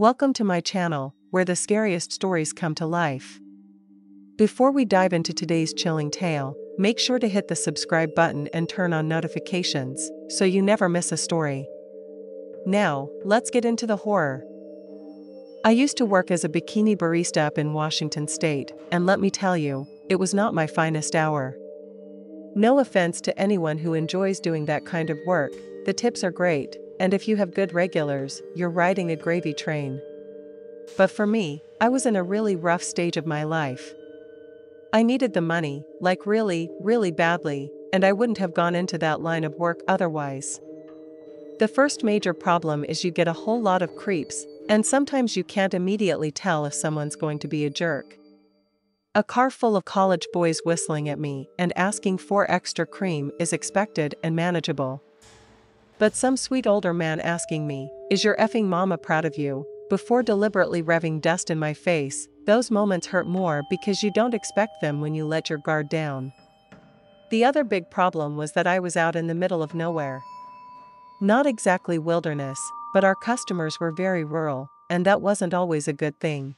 Welcome to my channel, where the scariest stories come to life. Before we dive into today's chilling tale, make sure to hit the subscribe button and turn on notifications, so you never miss a story. Now, let's get into the horror. I used to work as a bikini barista up in Washington State, and let me tell you, it was not my finest hour. No offense to anyone who enjoys doing that kind of work, the tips are great, and if you have good regulars, you're riding a gravy train. But for me, I was in a really rough stage of my life. I needed the money, like really, really badly, and I wouldn't have gone into that line of work otherwise. The first major problem is you get a whole lot of creeps, and sometimes you can't immediately tell if someone's going to be a jerk. A car full of college boys whistling at me and asking for extra cream is expected and manageable. But some sweet older man asking me, "Is your effing mama proud of you?" before deliberately revving dust in my face, those moments hurt more because you don't expect them when you let your guard down. The other big problem was that I was out in the middle of nowhere. Not exactly wilderness, but our customers were very rural, and that wasn't always a good thing.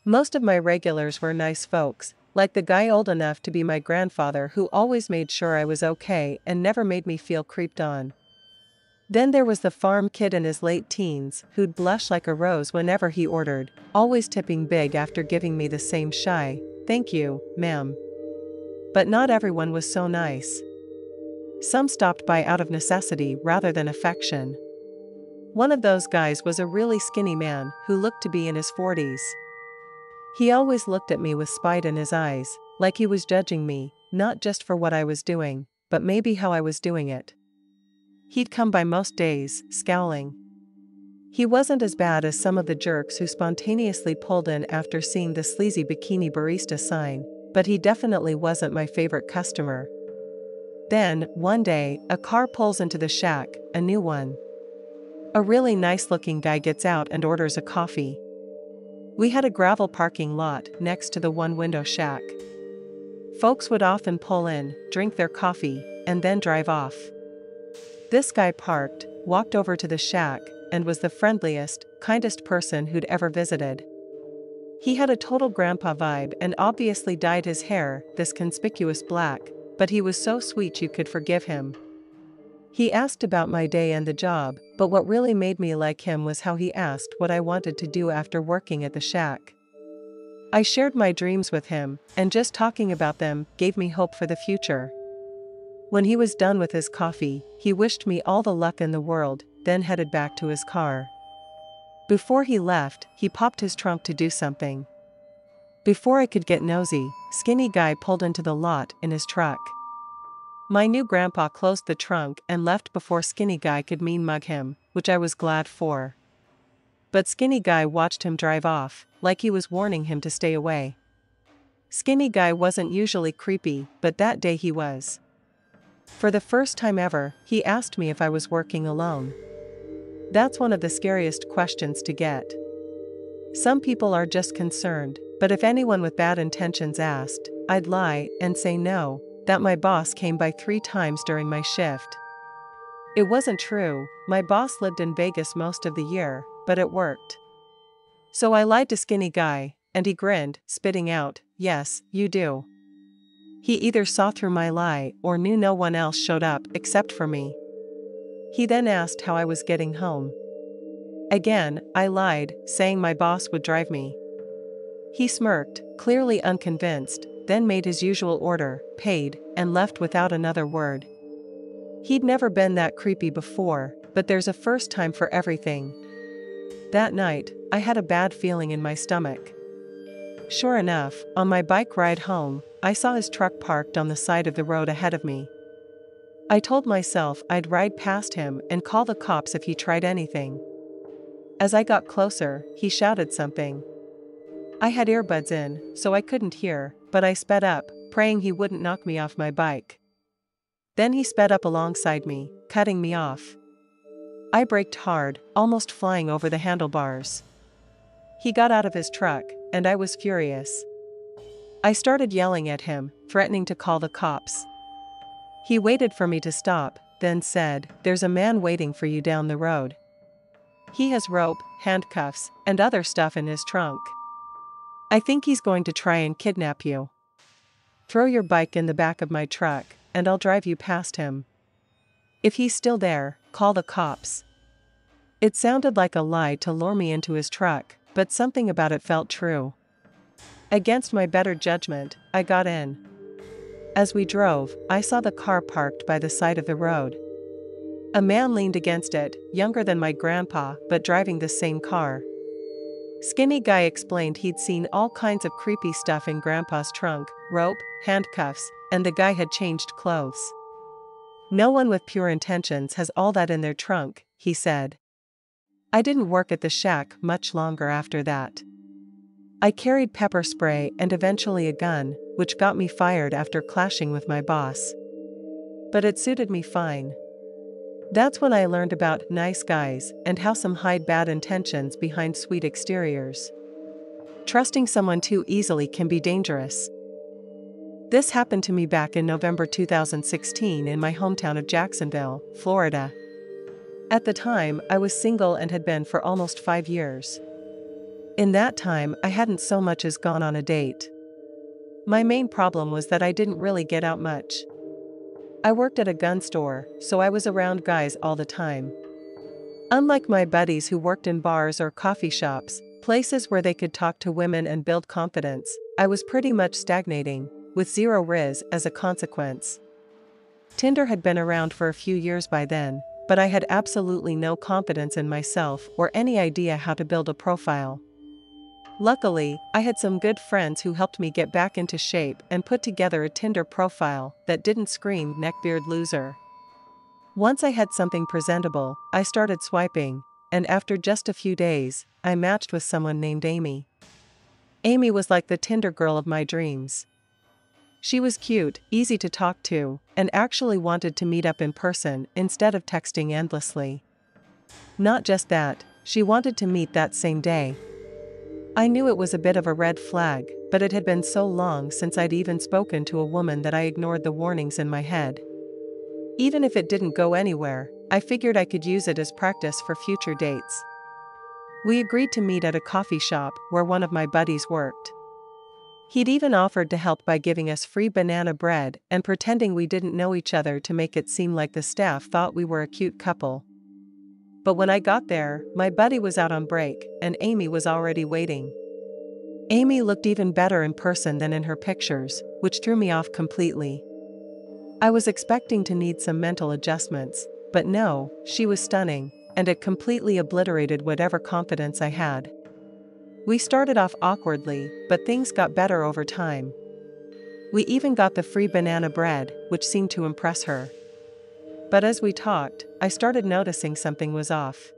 Most of my regulars were nice folks, like the guy old enough to be my grandfather who always made sure I was okay and never made me feel creeped on. Then there was the farm kid in his late teens who'd blush like a rose whenever he ordered, always tipping big after giving me the same shy, "Thank you, ma'am." But not everyone was so nice. Some stopped by out of necessity rather than affection. One of those guys was a really skinny man who looked to be in his 40s. He always looked at me with spite in his eyes, like he was judging me, not just for what I was doing, but maybe how I was doing it. He'd come by most days, scowling. He wasn't as bad as some of the jerks who spontaneously pulled in after seeing the sleazy bikini barista sign, but he definitely wasn't my favorite customer. Then, one day, a car pulls into the shack, a new one. A really nice-looking guy gets out and orders a coffee. We had a gravel parking lot next to the one-window shack. Folks would often pull in, drink their coffee, and then drive off. This guy parked, walked over to the shack, and was the friendliest, kindest person who'd ever visited. He had a total grandpa vibe and obviously dyed his hair this conspicuous black, but he was so sweet you could forgive him. He asked about my day and the job, but what really made me like him was how he asked what I wanted to do after working at the shack. I shared my dreams with him, and just talking about them gave me hope for the future. When he was done with his coffee, he wished me all the luck in the world, then headed back to his car. Before he left, he popped his trunk to do something. Before I could get nosy, skinny guy pulled into the lot in his truck. My new grandpa closed the trunk and left before skinny guy could mean mug him, which I was glad for. But skinny guy watched him drive off, like he was warning him to stay away. Skinny guy wasn't usually creepy, but that day he was. For the first time ever, he asked me if I was working alone. That's one of the scariest questions to get. Some people are just concerned, but if anyone with bad intentions asked, I'd lie and say no, that my boss came by 3 times during my shift. It wasn't true, my boss lived in Vegas most of the year, but it worked. So I lied to skinny guy, and he grinned, spitting out, "Yes, you do." He either saw through my lie or knew no one else showed up except for me. He then asked how I was getting home. Again, I lied, saying my boss would drive me. He smirked, clearly unconvinced, then made his usual order, paid, and left without another word. He'd never been that creepy before, but there's a first time for everything. That night, I had a bad feeling in my stomach. Sure enough, on my bike ride home, I saw his truck parked on the side of the road ahead of me. I told myself I'd ride past him and call the cops if he tried anything. As I got closer, he shouted something. I had earbuds in, so I couldn't hear, but I sped up, praying he wouldn't knock me off my bike. Then he sped up alongside me, cutting me off. I braked hard, almost flying over the handlebars. He got out of his truck, and I was furious. I started yelling at him, threatening to call the cops. He waited for me to stop, then said, "There's a man waiting for you down the road." He has rope, handcuffs, and other stuff in his trunk. I think he's going to try and kidnap you. Throw your bike in the back of my truck, and I'll drive you past him. If he's still there, call the cops." It sounded like a lie to lure me into his truck, but something about it felt true. Against my better judgment, I got in. As we drove, I saw the car parked by the side of the road. A man leaned against it, younger than my grandpa, but driving the same car. Skinny guy explained he'd seen all kinds of creepy stuff in Grandpa's trunk: rope, handcuffs, and the guy had changed clothes. "No one with pure intentions has all that in their trunk," he said. I didn't work at the shack much longer after that. I carried pepper spray and eventually a gun, which got me fired after clashing with my boss. But it suited me fine. That's when I learned about nice guys and how some hide bad intentions behind sweet exteriors. Trusting someone too easily can be dangerous. This happened to me back in November 2016 in my hometown of Jacksonville, Florida. At the time, I was single and had been for almost 5 years. In that time, I hadn't so much as gone on a date. My main problem was that I didn't really get out much. I worked at a gun store, so I was around guys all the time. Unlike my buddies who worked in bars or coffee shops, places where they could talk to women and build confidence, I was pretty much stagnating, with zero riz as a consequence. Tinder had been around for a few years by then, but I had absolutely no confidence in myself or any idea how to build a profile. Luckily, I had some good friends who helped me get back into shape and put together a Tinder profile that didn't scream neckbeard loser. Once I had something presentable, I started swiping, and after just a few days, I matched with someone named Amy. Amy was like the Tinder girl of my dreams. She was cute, easy to talk to, and actually wanted to meet up in person instead of texting endlessly. Not just that, she wanted to meet that same day. I knew it was a bit of a red flag, but it had been so long since I'd even spoken to a woman that I ignored the warnings in my head. Even if it didn't go anywhere, I figured I could use it as practice for future dates. We agreed to meet at a coffee shop where one of my buddies worked. He'd even offered to help by giving us free banana bread and pretending we didn't know each other to make it seem like the staff thought we were a cute couple. But when I got there, my buddy was out on break, and Amy was already waiting. Amy looked even better in person than in her pictures, which threw me off completely. I was expecting to need some mental adjustments, but no, she was stunning, and it completely obliterated whatever confidence I had. We started off awkwardly, but things got better over time. We even got the free banana bread, which seemed to impress her. But as we talked, I started noticing something was off.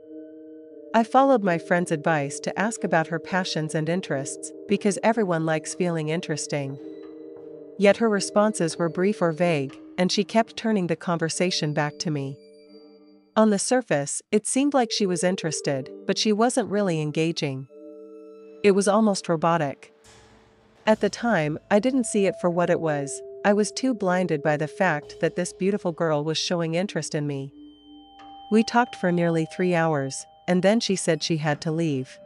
I followed my friend's advice to ask about her passions and interests, because everyone likes feeling interesting. Yet her responses were brief or vague, and she kept turning the conversation back to me. On the surface, it seemed like she was interested, but she wasn't really engaging. It was almost robotic. At the time, I didn't see it for what it was. I was too blinded by the fact that this beautiful girl was showing interest in me. We talked for nearly 3 hours, and then she said she had to leave.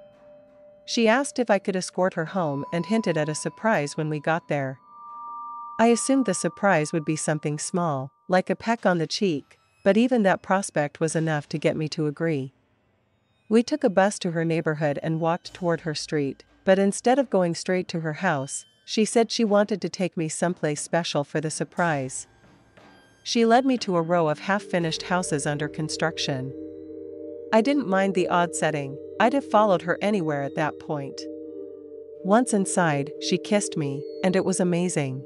She asked if I could escort her home and hinted at a surprise when we got there. I assumed the surprise would be something small, like a peck on the cheek, but even that prospect was enough to get me to agree. We took a bus to her neighborhood and walked toward her street, but instead of going straight to her house, she said she wanted to take me someplace special for the surprise. She led me to a row of half-finished houses under construction. I didn't mind the odd setting. I'd have followed her anywhere at that point. Once inside, she kissed me, and it was amazing.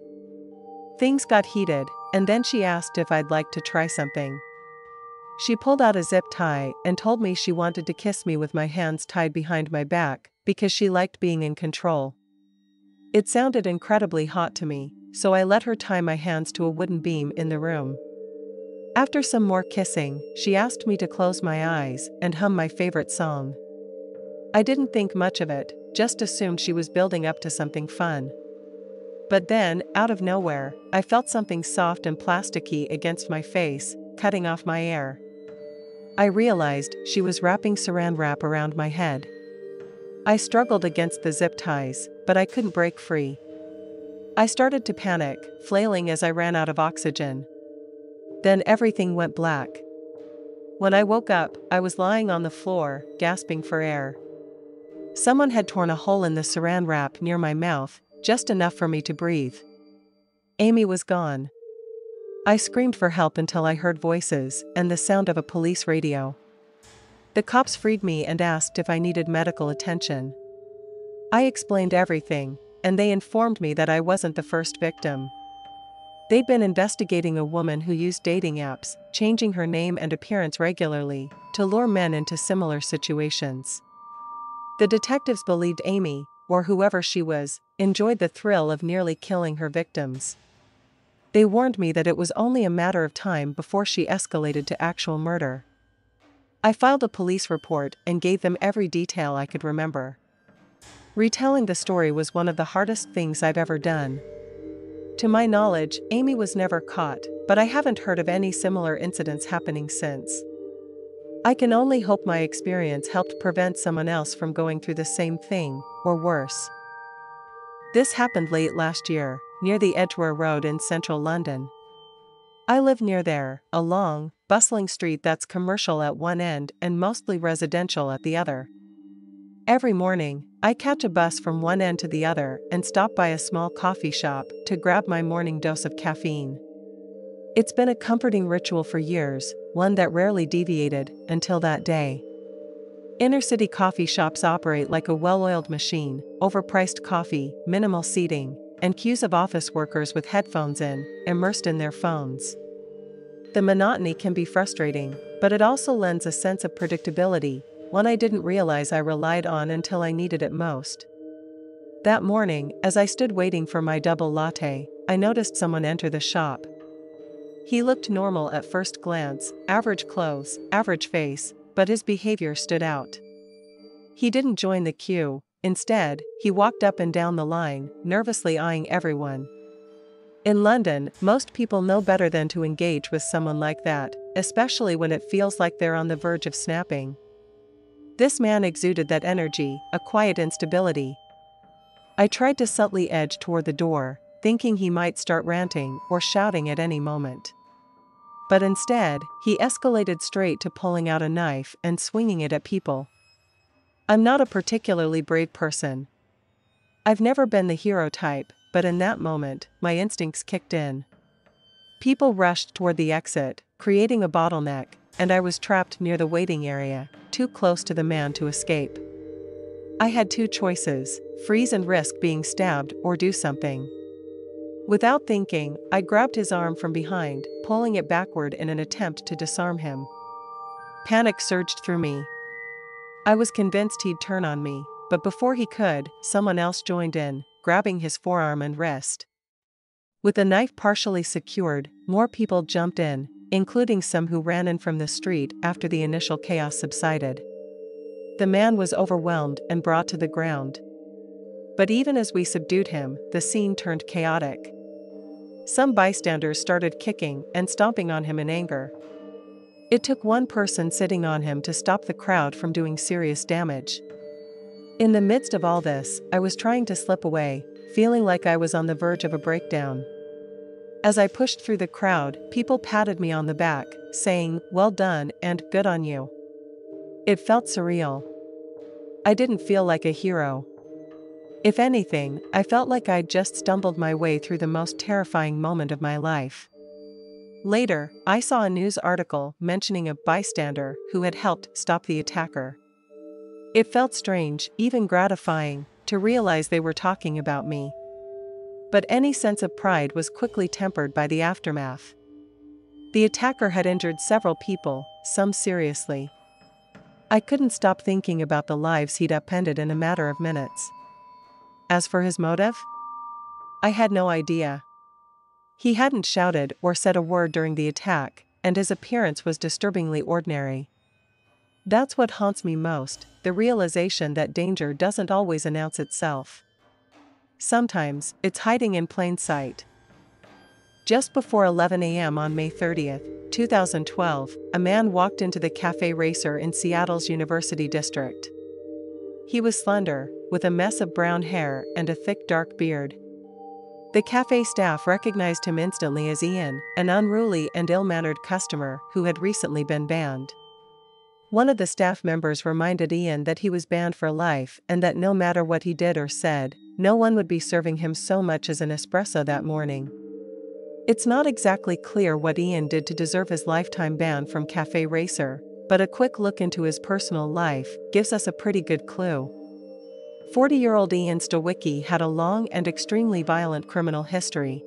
Things got heated, and then she asked if I'd like to try something. She pulled out a zip tie and told me she wanted to kiss me with my hands tied behind my back, because she liked being in control. It sounded incredibly hot to me, so I let her tie my hands to a wooden beam in the room. After some more kissing, she asked me to close my eyes and hum my favorite song. I didn't think much of it, just assumed she was building up to something fun. But then, out of nowhere, I felt something soft and plasticky against my face, cutting off my air. I realized she was wrapping saran wrap around my head. I struggled against the zip ties, but I couldn't break free. I started to panic, flailing as I ran out of oxygen. Then everything went black. When I woke up, I was lying on the floor, gasping for air. Someone had torn a hole in the saran wrap near my mouth, just enough for me to breathe. Amy was gone. I screamed for help until I heard voices and the sound of a police radio. The cops freed me and asked if I needed medical attention. I explained everything, and they informed me that I wasn't the first victim. They'd been investigating a woman who used dating apps, changing her name and appearance regularly, to lure men into similar situations. The detectives believed Amy, or whoever she was, enjoyed the thrill of nearly killing her victims. They warned me that it was only a matter of time before she escalated to actual murder. I filed a police report and gave them every detail I could remember. Retelling the story was one of the hardest things I've ever done. To my knowledge, Amy was never caught, but I haven't heard of any similar incidents happening since. I can only hope my experience helped prevent someone else from going through the same thing, or worse. This happened late last year, near the Edgware Road in central London. I live near there, a long, bustling street that's commercial at one end and mostly residential at the other. Every morning, I catch a bus from one end to the other and stop by a small coffee shop to grab my morning dose of caffeine. It's been a comforting ritual for years, one that rarely deviated until that day. Inner-city coffee shops operate like a well-oiled machine: overpriced coffee, minimal seating, and queues of office workers with headphones in, immersed in their phones. The monotony can be frustrating, but it also lends a sense of predictability, one I didn't realize I relied on until I needed it most. That morning, as I stood waiting for my double latte, I noticed someone enter the shop. He looked normal at first glance, average clothes, average face, but his behavior stood out. He didn't join the queue. Instead, he walked up and down the line, nervously eyeing everyone. In London, most people know better than to engage with someone like that, especially when it feels like they're on the verge of snapping. This man exuded that energy, a quiet instability. I tried to subtly edge toward the door, thinking he might start ranting or shouting at any moment. But instead, he escalated straight to pulling out a knife and swinging it at people. I'm not a particularly brave person. I've never been the hero type, but in that moment, my instincts kicked in. People rushed toward the exit, creating a bottleneck, and I was trapped near the waiting area, too close to the man to escape. I had two choices: freeze and risk being stabbed, or do something. Without thinking, I grabbed his arm from behind, pulling it backward in an attempt to disarm him. Panic surged through me. I was convinced he'd turn on me, but before he could, someone else joined in, grabbing his forearm and wrist. With the knife partially secured, more people jumped in, including some who ran in from the street after the initial chaos subsided. The man was overwhelmed and brought to the ground. But even as we subdued him, the scene turned chaotic. Some bystanders started kicking and stomping on him in anger. It took one person sitting on him to stop the crowd from doing serious damage. In the midst of all this, I was trying to slip away, feeling like I was on the verge of a breakdown. As I pushed through the crowd, people patted me on the back, saying, "Well done," and "Good on you." It felt surreal. I didn't feel like a hero. If anything, I felt like I'd just stumbled my way through the most terrifying moment of my life. Later, I saw a news article mentioning a bystander who had helped stop the attacker. It felt strange, even gratifying, to realize they were talking about me. But any sense of pride was quickly tempered by the aftermath. The attacker had injured several people, some seriously. I couldn't stop thinking about the lives he'd upended in a matter of minutes. As for his motive, I had no idea. He hadn't shouted or said a word during the attack, and his appearance was disturbingly ordinary. That's what haunts me most, the realization that danger doesn't always announce itself. Sometimes, it's hiding in plain sight. Just before 11 a.m. on May 30, 2012, a man walked into the Cafe Racer in Seattle's University District. He was slender, with a mess of brown hair and a thick dark beard. The cafe staff recognized him instantly as Ian, an unruly and ill-mannered customer who had recently been banned. One of the staff members reminded Ian that he was banned for life and that no matter what he did or said, no one would be serving him so much as an espresso that morning. It's not exactly clear what Ian did to deserve his lifetime ban from Cafe Racer, but a quick look into his personal life gives us a pretty good clue. 40-year-old Ian Stowicki had a long and extremely violent criminal history.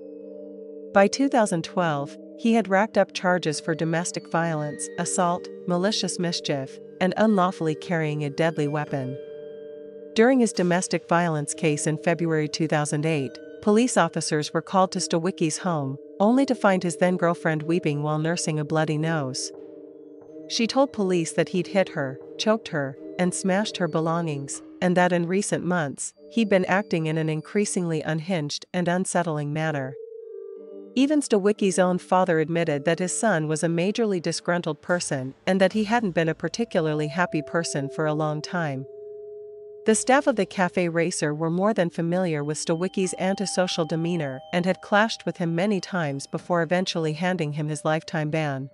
By 2012, he had racked up charges for domestic violence, assault, malicious mischief, and unlawfully carrying a deadly weapon. During his domestic violence case in February 2008, police officers were called to Stowicki's home, only to find his then-girlfriend weeping while nursing a bloody nose. She told police that he'd hit her, choked her, and smashed her belongings, and that in recent months, he'd been acting in an increasingly unhinged and unsettling manner. Even Stowicki's own father admitted that his son was a majorly disgruntled person and that he hadn't been a particularly happy person for a long time. The staff of the Cafe Racer were more than familiar with Stowicki's antisocial demeanor and had clashed with him many times before eventually handing him his lifetime ban.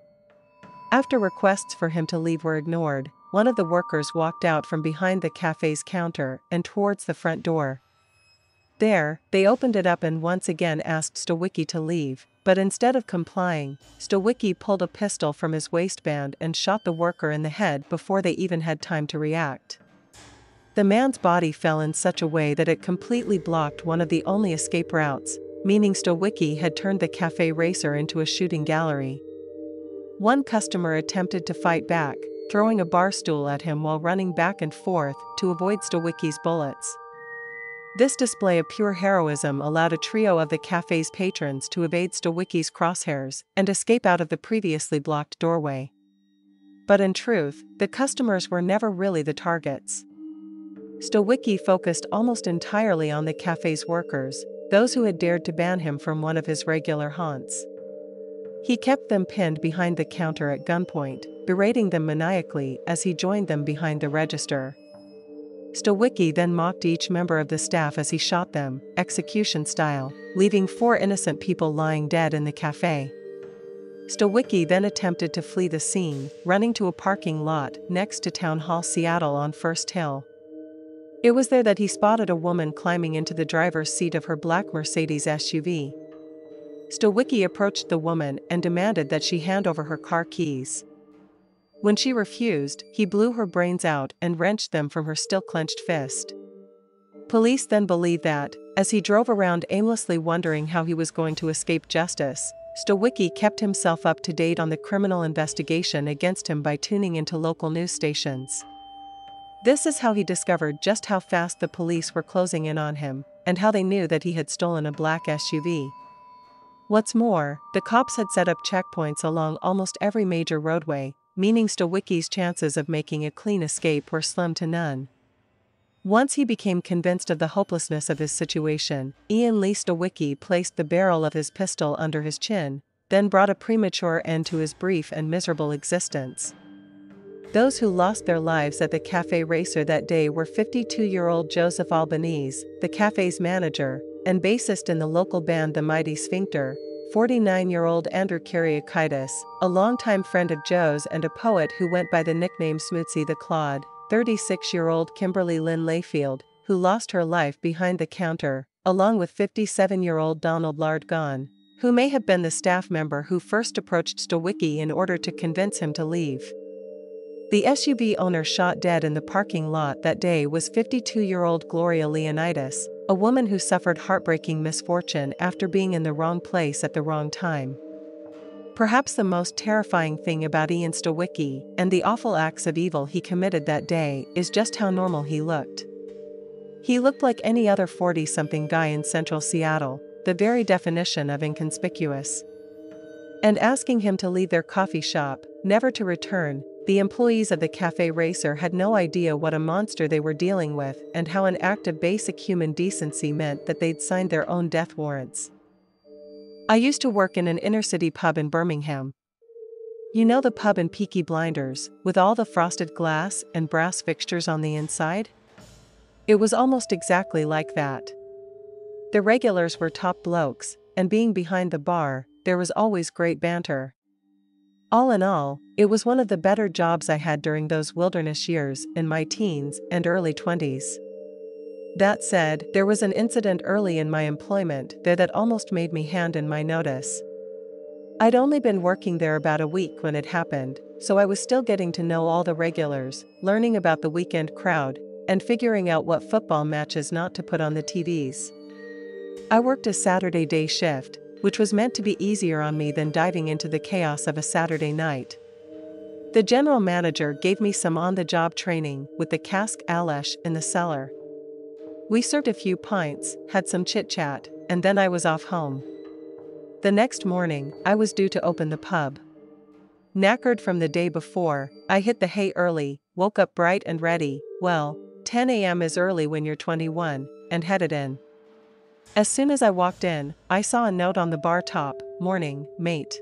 After requests for him to leave were ignored, one of the workers walked out from behind the cafe's counter and towards the front door. There, they opened it up and once again asked Stowicki to leave, but instead of complying, Stowicki pulled a pistol from his waistband and shot the worker in the head before they even had time to react. The man's body fell in such a way that it completely blocked one of the only escape routes, meaning Stowicki had turned the Cafe Racer into a shooting gallery. One customer attempted to fight back, throwing a bar stool at him while running back and forth to avoid Stowicki's bullets. This display of pure heroism allowed a trio of the cafe's patrons to evade Stowicki's crosshairs and escape out of the previously blocked doorway. But in truth, the customers were never really the targets. Stowicki focused almost entirely on the cafe's workers, those who had dared to ban him from one of his regular haunts. He kept them pinned behind the counter at gunpoint, berating them maniacally as he joined them behind the register. Stowicki then mocked each member of the staff as he shot them, execution style, leaving 4 innocent people lying dead in the cafe. Stowicki then attempted to flee the scene, running to a parking lot next to Town Hall Seattle on First Hill. It was there that he spotted a woman climbing into the driver's seat of her black Mercedes SUV. Stowicki approached the woman and demanded that she hand over her car keys. When she refused, he blew her brains out and wrenched them from her still clenched fist. Police then believe that, as he drove around aimlessly wondering how he was going to escape justice, Stowicki kept himself up to date on the criminal investigation against him by tuning into local news stations. This is how he discovered just how fast the police were closing in on him, and how they knew that he had stolen a black SUV. What's more, the cops had set up checkpoints along almost every major roadway, meaning Stowicki's chances of making a clean escape were slim to none. Once he became convinced of the hopelessness of his situation, Ian Lee Stowicki placed the barrel of his pistol under his chin, then brought a premature end to his brief and miserable existence. Those who lost their lives at the Cafe Racer that day were 52-year-old Joseph Albanese, the cafe's manager, and bassist in the local band The Mighty Sphincter, 49-year-old Andrew Kyriakidis, a longtime friend of Joe's and a poet who went by the nickname Smootsy the Clod, 36-year-old Kimberly Lynn Layfield, who lost her life behind the counter, along with 57-year-old Donald Lardgon, who may have been the staff member who first approached Stowicki in order to convince him to leave. The SUV owner shot dead in the parking lot that day was 52-year-old Gloria Leonidas, a woman who suffered heartbreaking misfortune after being in the wrong place at the wrong time. Perhaps the most terrifying thing about Ian Stowicki and the awful acts of evil he committed that day is just how normal he looked. He looked like any other 40-something guy in central Seattle, the very definition of inconspicuous. And asking him to leave their coffee shop, never to return, the employees of the Cafe Racer had no idea what a monster they were dealing with and how an act of basic human decency meant that they'd signed their own death warrants. I used to work in an inner-city pub in Birmingham. You know the pub in Peaky Blinders, with all the frosted glass and brass fixtures on the inside? It was almost exactly like that. The regulars were top blokes, and being behind the bar, there was always great banter. All in all, it was one of the better jobs I had during those wilderness years in my teens and early 20s. That said, there was an incident early in my employment there that almost made me hand in my notice. I'd only been working there about a week when it happened, so I was still getting to know all the regulars, learning about the weekend crowd, and figuring out what football matches not to put on the TVs. I worked a Saturday day shift, which was meant to be easier on me than diving into the chaos of a Saturday night. The general manager gave me some on-the-job training with the cask Alesh in the cellar. We served a few pints, had some chit-chat, and then I was off home. The next morning, I was due to open the pub. Knackered from the day before, I hit the hay early, woke up bright and ready, well, 10 a.m. is early when you're 21, and headed in. As soon as I walked in, I saw a note on the bar top, "Morning, mate.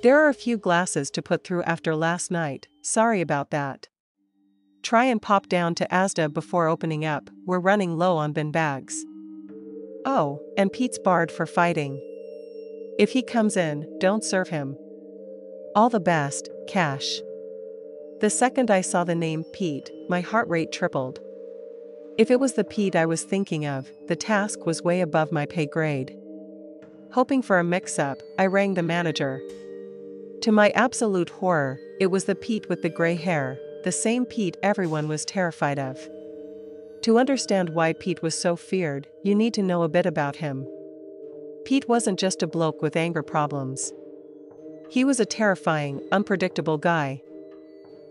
There are a few glasses to put through after last night, sorry about that. Try and pop down to Asda before opening up, we're running low on bin bags. Oh, and Pete's barred for fighting. If he comes in, don't serve him. All the best, Cash." The second I saw the name Pete, my heart rate tripled. If it was the Pete I was thinking of, the task was way above my pay grade. Hoping for a mix-up, I rang the manager. To my absolute horror, it was the Pete with the gray hair, the same Pete everyone was terrified of. To understand why Pete was so feared, you need to know a bit about him. Pete wasn't just a bloke with anger problems. He was a terrifying, unpredictable guy.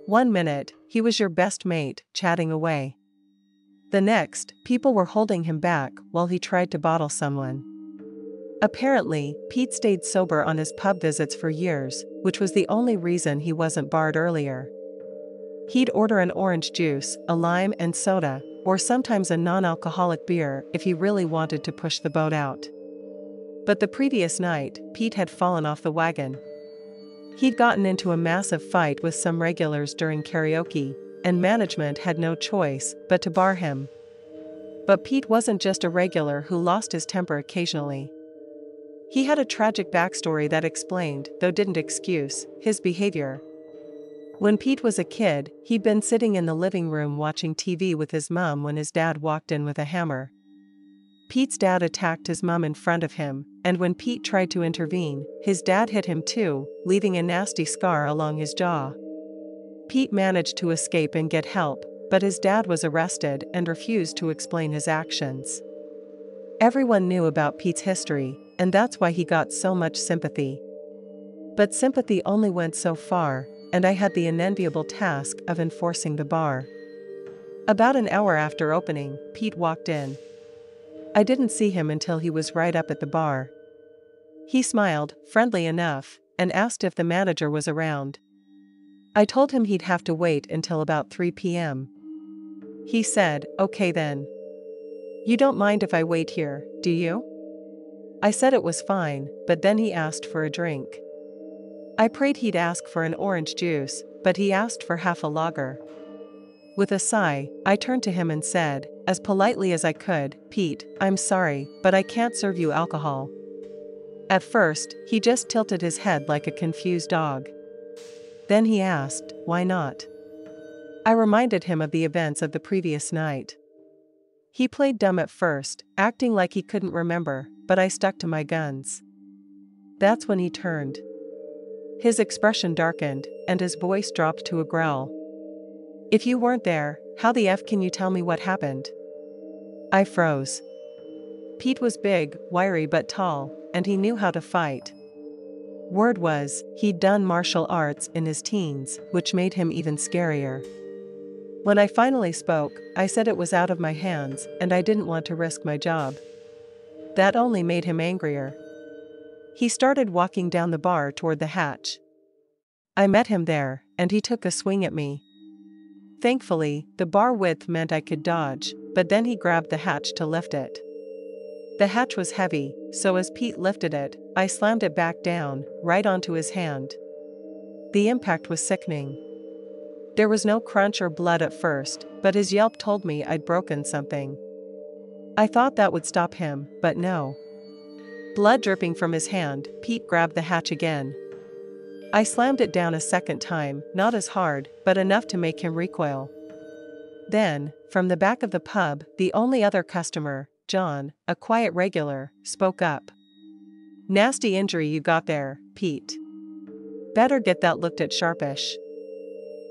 One minute, he was your best mate, chatting away. The next, people were holding him back while he tried to bottle someone. Apparently, Pete stayed sober on his pub visits for years, which was the only reason he wasn't barred earlier. He'd order an orange juice, a lime and soda, or sometimes a non-alcoholic beer if he really wanted to push the boat out. But the previous night, Pete had fallen off the wagon. He'd gotten into a massive fight with some regulars during karaoke, and management had no choice but to bar him. But Pete wasn't just a regular who lost his temper occasionally. He had a tragic backstory that explained, though didn't excuse, his behavior. When Pete was a kid, he'd been sitting in the living room watching TV with his mum when his dad walked in with a hammer. Pete's dad attacked his mum in front of him, and when Pete tried to intervene, his dad hit him too, leaving a nasty scar along his jaw. Pete managed to escape and get help, but his dad was arrested and refused to explain his actions. Everyone knew about Pete's history, and that's why he got so much sympathy. But sympathy only went so far, and I had the unenviable task of enforcing the bar. About an hour after opening, Pete walked in. I didn't see him until he was right up at the bar. He smiled, friendly enough, and asked if the manager was around. I told him he'd have to wait until about 3 p.m. He said, "Okay then. You don't mind if I wait here, do you?" I said it was fine, but then he asked for a drink. I prayed he'd ask for an orange juice, but he asked for half a lager. With a sigh, I turned to him and said, as politely as I could, "Pete, I'm sorry, but I can't serve you alcohol." At first, he just tilted his head like a confused dog. Then he asked, "Why not?" I reminded him of the events of the previous night. He played dumb at first, acting like he couldn't remember, but I stuck to my guns. That's when he turned. His expression darkened, and his voice dropped to a growl. "If you weren't there, how the F can you tell me what happened?" I froze. Pete was big, wiry but tall, and he knew how to fight. Word was, he'd done martial arts in his teens, which made him even scarier. When I finally spoke, I said it was out of my hands, and I didn't want to risk my job. That only made him angrier. He started walking down the bar toward the hatch. I met him there, and he took a swing at me. Thankfully, the bar width meant I could dodge, but then he grabbed the hatch to lift it. The hatch was heavy, so as Pete lifted it, I slammed it back down, right onto his hand. The impact was sickening. There was no crunch or blood at first, but his yelp told me I'd broken something. I thought that would stop him, but no. Blood dripping from his hand, Pete grabbed the hatch again. I slammed it down a second time, not as hard, but enough to make him recoil. Then, from the back of the pub, the only other customer, John, a quiet regular, spoke up. "Nasty injury you got there, Pete. Better get that looked at sharpish."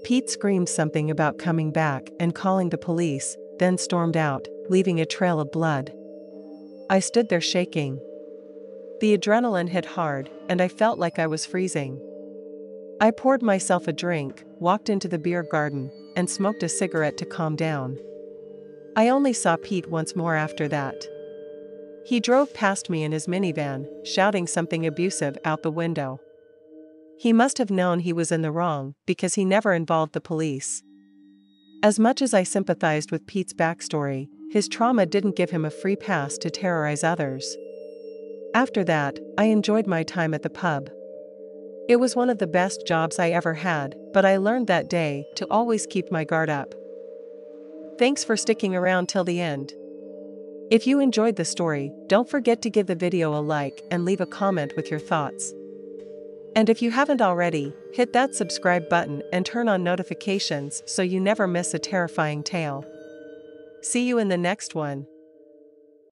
Pete screamed something about coming back and calling the police, then stormed out, leaving a trail of blood. I stood there shaking. The adrenaline hit hard, and I felt like I was freezing. I poured myself a drink, walked into the beer garden, and smoked a cigarette to calm down. I only saw Pete once more after that. He drove past me in his minivan, shouting something abusive out the window. He must have known he was in the wrong, because he never involved the police. As much as I sympathized with Pete's backstory, his trauma didn't give him a free pass to terrorize others. After that, I enjoyed my time at the pub. It was one of the best jobs I ever had, but I learned that day to always keep my guard up. Thanks for sticking around till the end. If you enjoyed the story, don't forget to give the video a like and leave a comment with your thoughts. And if you haven't already, hit that subscribe button and turn on notifications so you never miss a terrifying tale. See you in the next one.